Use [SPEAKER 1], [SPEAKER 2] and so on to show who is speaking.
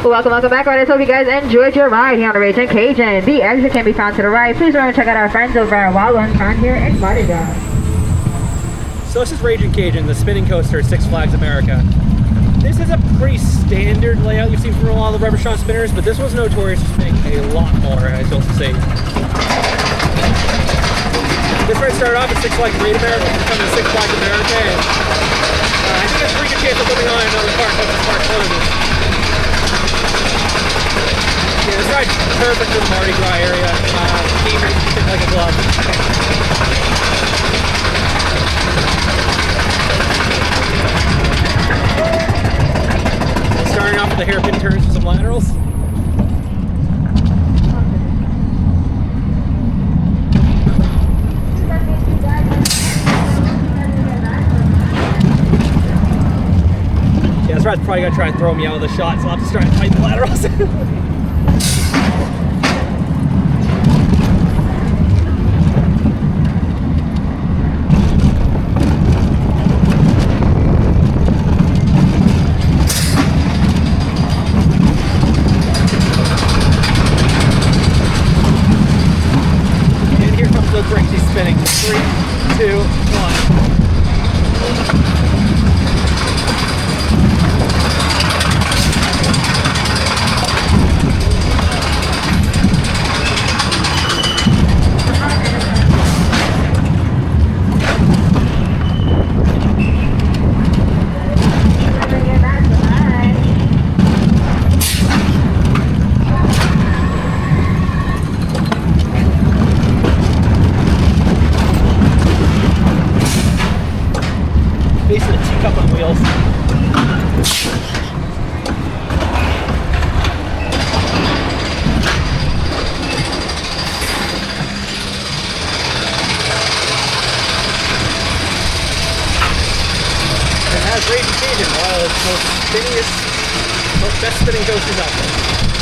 [SPEAKER 1] Welcome back, riders. Hope you guys enjoyed your ride here on the Ragin Cajun. The exit can be found to the right. Please remember to check out our friends over at Wild One found here in Mardi Gras.
[SPEAKER 2] So this is Ragin Cajun, the spinning coaster at Six Flags America. This is a pretty standard layout you've seen from a lot of the Reverchon spinners, but this one's notorious for spinning a lot more, as you'll see. This ride started off at Six Flags Great America, it's becoming Six Flags America, and I think there's a pretty good chance of living on another park once this park closes. Yeah, this ride's perfect for the Mardi Gras area. Gamers fit like a glove. Starting off with the hairpin turns for some laterals. Yeah, this ride's probably gonna try and throw me out of the shot, so I'll have to start fighting the laterals. Those brakes he's spinning. 3, 2, 1. Basically a teacup on wheels. It has Ragin Cajun, one of the most spinniest, best spinning coasters out there.